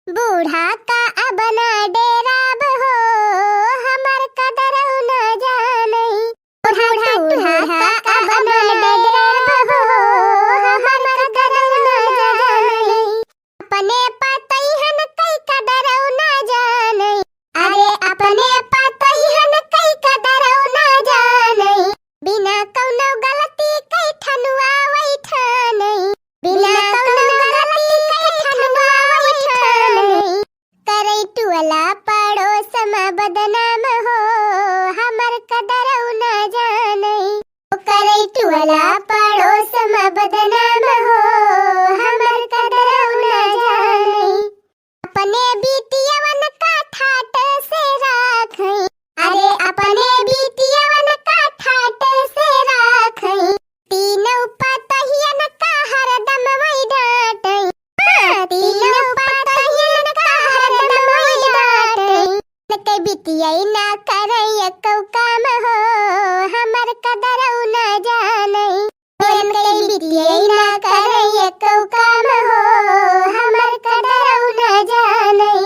बूढ़ा का अब ना डेराब हो, हमर कदर न जानई। बूढ़ा का अब ना डेराब हो, हमर कदर न जानई। अपने पतईहन कई कदर न जानई। अरे अपने पतईहन कई कदर न जानई। बिना कौनो गलती कई ठनुआ वैठानई। बिना कौनो गलती कई ठनुआ वैठानई। करई टुअला पड़ोस में बदनाम हो, हमर कदर न जानई। करई टुअला पड़ोस में बदनाम हो, हमर कदर न जानई। अपने बिटियवन का ठाट से राखई। अरे अपने बिटियवन का ठाट से राखई। तीनों पतहियन का हरदम वही डांटई। तीनों पतहियन का हरदम वही डांटई। कई बिटियई ना करई कौ काम हो, हमर कदर न जानई। कई बिटियई ना करई कौ काम हो, हमर कदर न जानई।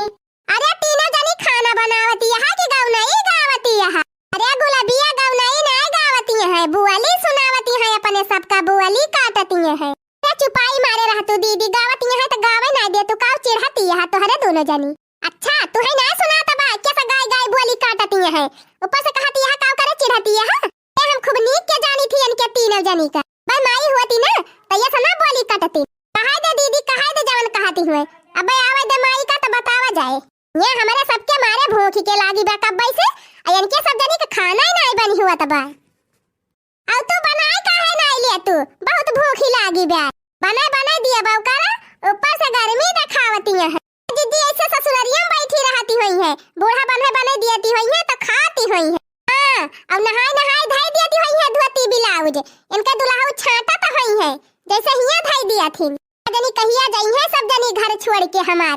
अरे तीनों जनी खाना बनावती है कि गौनई गावती है? अरे गुलाबिया गौनई नहीं गावती है, बुआली सुनावती है अपने सबका बुआली काटती है। अरे चुपाई मारे रह तू दीदी, गावती है तो गावे ना दे तू काव चिढ़ती है तोहरे दोनों जनी। अच्छा तू है ना सुनाता बा कैसा गाय गाय बुआली काटती है, ऊपर से कहती है काव करे चिढ़ती है। ए हम खूब नीक के जानी थी इनके तीनों जनी का। भाई माई होती ना तो ये सना बुआली काटती। कहां दे दीदी कहां दे जवन कहती हुए। अबे आवे दे माई का तो बतावा जाए। ये हमारे सबके मारे भूखी के लागी बा कब से, इनके सब जनी का खाना ही नहीं बनी हुआ तबा। अब तू बनाए काहे नहीं लिया तू, बहुत भूखी लागी बा। बनाए दिया बाऊ करा, ऊपर से गर्मी दिखावती है। दीदी ऐसे ससुरारियों में बैठी रहती हुई है, बूढ़ा बने देती हुई है तो खाती हुई है। हां अब नहाई धाई देती हुई है धोती ब्लाउज। इनका दुल्हा छाटा तो हुई है जैसे हिया धाई दिया थी। जनी कहिया जाई है सब जनी घर छोड़ के हमार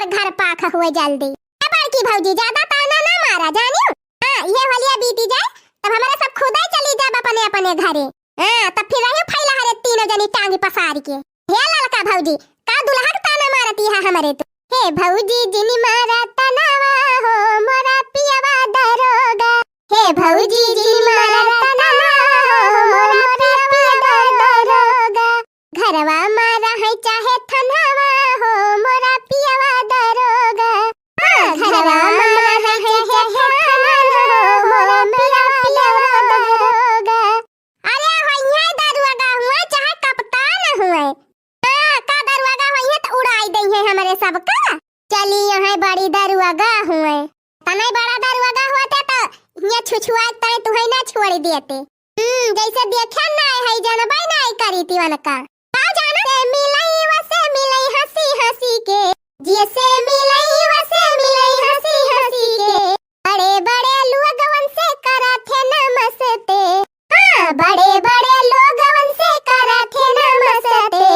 घर पाख हुए जल्दी। ए बड़की भौजी ज्यादा ताना ना मारा जानियो। हां ये होलिया बीती जाए तब हमारे सब खुद ही चली जाब अपने अपने घरे। हां तब फिर रहियो फैला हरे तीनों जनी टांगी पसार के। हे ललका भौजी का दुल्हा का ताना मारती है हमारे तो। हे भौजी जिनी मारा तनावा हो मोरा पियवा दरोगा। हे भौजी जिनी मारा तनावा हो मोरा पियवा दरोगा। घरवा मारा है चाहे थनवा हो मोरा पियवा दरोगा। घरवा मारा है चाहे थनवा हो मोरा पियवा दरोगा। अरे होइया दरोगा हुआ चाहे कप्तान हुए। का दरोगा होइए तो उड़ाई दई है हमारे सबका। चली यहाँ बड़ी दरोगा हुए, तने बड़ा दरोगा होते तो ये छुछुआ तय तू है ना छोड़ देते। जैसे देखे ना है जनबाई नहीं करी थी वनका। से मिलई हंसी हंसी के, जैसे मिलई हंसी हंसी के। बड़े बड़े लोगवन से करा थे नमस्ते। हां बड़े बड़े लोगवन से करा थे नमस्ते।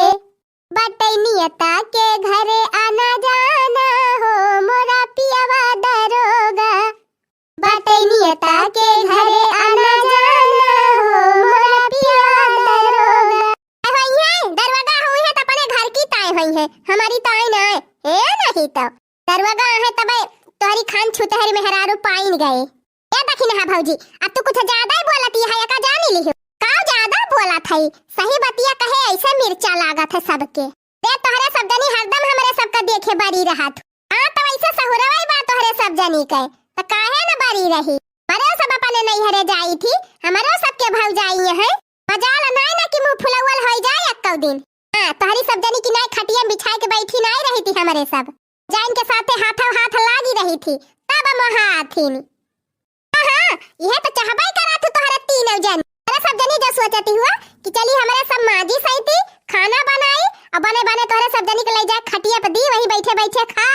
बटई नियता के घरे आना जाना हो मोरा पियवा दरोगा। बटई नियता के घरे आना जाना हो मोरा पियवा दरोगा। दरवाजा हुई है तो अपने घर की ताई हुई है, हमारी ताई ना है। नहीं तो दरवाजा है तबे तोहरी खान छुतहर में हरारू पाइन गए। ए देखी ना भौजी अब तू कुछ ज्यादा ही बोलती है का जानी ली का ज्यादा बोला थई। सही बतिया कहे ऐसे मिर्चा लागत है सबके। दे तोहरे सब जनी हरदम हमारे सबका देखे बरी रहत। हां तो ऐसे सहुरवाई बात तोहरे सब जनी के तो काहे न बरी रही। मरे सब अपने नहीं हरे जाई थी, हमारे सबके भौजाई है। मजाल नहीं ना कि मुंह फुलवल हो जाए एक दिन। हां तोहरी सब जनी की नहीं खटिया बिछाए के बैठी नहीं रही थी हमारे सब, जाइन के साथे हाथों हाथ लागी रही थी तब मोहाथिन। हां यह तो चाहबाई करा तू तोहरे तीनों जन। अरे सब जनी जो सोचती हुआ कि चली हमारे सब माजी सही खाना बनाई और बने तोहरे सब जनी के ले जा खटिया पे दी वही बैठे खा।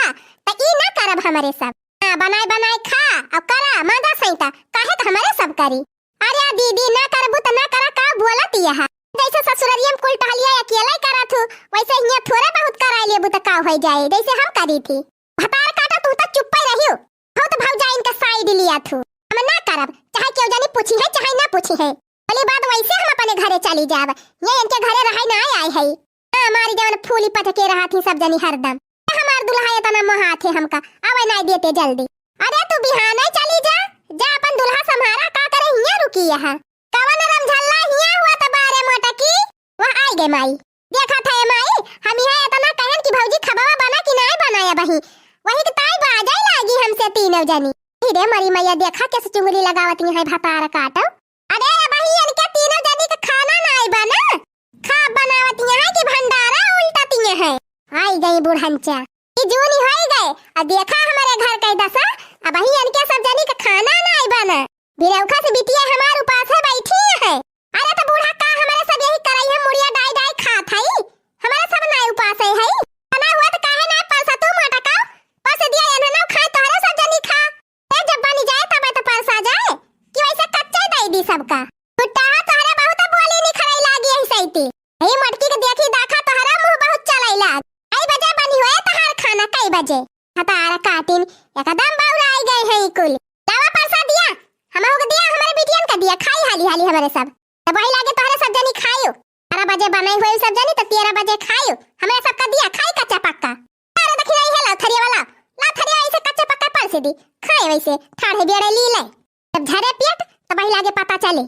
त ई ना करब हमारे सब। हां बनाए खा और करा मादा सहीता काहे त हमारे सब करी। अरे दीदी ना करबू त ना करा का बोलत यह। जैसे ससुरारिया में कुल टहलिया अकेले करा थू वैसे हिया थोड़े बहुत कराई लेबू त का हो जाए जैसे हम करी थी। भतार काटा तू त चुप ही रहियो। बहुत भौजाइन का साइड लिया थू। हम ना करब चाहे क्यों जानी पूछी है चाहे ना पूछी है। पहली बात वैसे हम अपने घरे चली जाब, ये इनके घरे रहे ना आए है। हमारी जवन फूली पटके रहा थी सब जनी हरदम। हमार हमार दुल्हा इतना मोहात है हमका आवे नहीं देते जल्दी। अरे तू बिहान चली जा, जा अपन दुल्हा संभारा का करे हिया रुकी यहाँ। कवन रमझल्ला हिया हुआ त बारे मोटा की वह आई गे माई। देखा था माई हम यहाँ इतना कहन कि भौजी खबावा बना कि नहीं बनाया बही, वही के ताई बाजाई लागी हमसे तीनों जनी। रे मरी मैया देखा कैसे चुंगली लगावती है भातार काटो। अरे बही इनके तीनों जनी का खाना नहीं बना, खा बनावती है कि भंडारा उल्टाती है। आई गई बुढ़ंचा ई जूनी होई गए आ देखा हमारे घर के दशा। अब बही इनके सब जनी का खाना नहीं बना, बिरौखा से बिटिया हमार उपास है बैठी है। अरे तो बूढ़ा का हमारे सब यही करई है, मुड़िया डाई डाई खात है, हमारे सब नहीं उपास है। खाना हुआ तो काहे ना परसा तू मोटा का परस दिया या ना खा तोहरे सब जनी खा। ए जब बनी जाए तब तो परसा जाए कि वैसे कच्चा दे दी सबका। टूटा तोहरे बहुत बोली निखरई लागी है सैती। ए मटकी के देखी दाखा तोहरा मुंह बहुत चलाई लाग। आई बजे बनी होए तहार खाना कई बजे हतारा काटिन एकदम बाउरा आई गए हैं कुल। लावा परसा दिया हमहु के दिया, हमारे बिटियन का दिया, खाई हाली हाली हमारे सब। तब वही लागे तोहरे सब जनी खायो, 12 बजे बनाई हुई सब जनी तो 13 बजे खायो, हमें सबका दिया खाई कच्चा पक्का। अरे देखी नहीं है लाथरिया वाला, लाथरिया ऐसे कच्चा पक्का परसे दी खाए वैसे ठाढ़े बेड़े ली ले। जब झरे पेट तब वही लागे पता चले